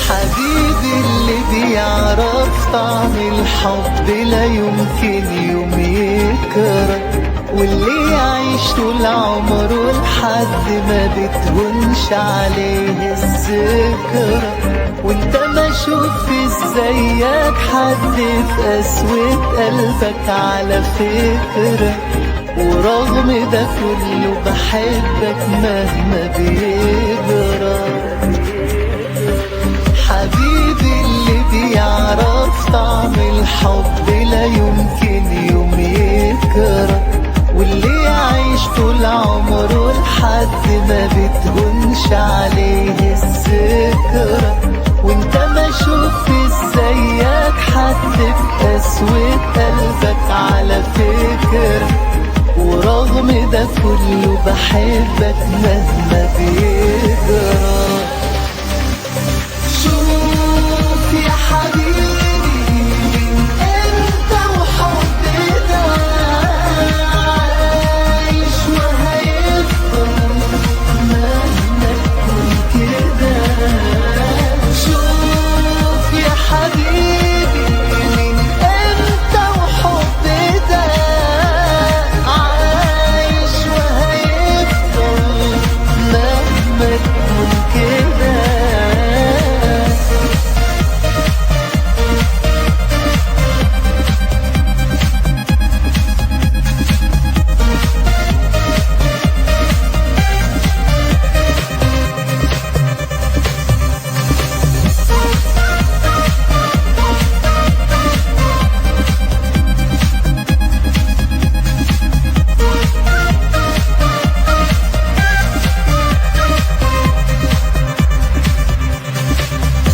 حبيبي اللي بيعرف طعم الحب لا يمكن يوم يكره، واللي يعيش طول عمره لحد ما بتهونش عليه الذكرى. وانت ما شوف زيك حد في قسوة قلبك على فكرة، ورغم ده كله بحبك مهما بيجرى. حبيبي اللي بيعرف طعم الحب لا يمكن يوم يكره، واللي يعيش طول عمره لحد ما بتهونش عليه الذكرى. وانت ما شوف زيك حد في قسوة قلبك على فكرة، ورغم ده كله بحبك مهما بيجرى. شوف يا حبيبي انت وحب ده عايش وهيفضل مهما تكون كده. شوف يا حبيبي من انت وحب ده عايش وهيفضل مهما تكون كده.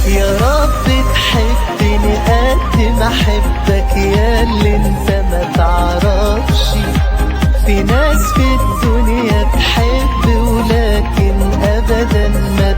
يا رب تحبني قد ما احبك يا اللي انت ما تعرفش. في ناس في الدنيا تحب ولكن ابدا ما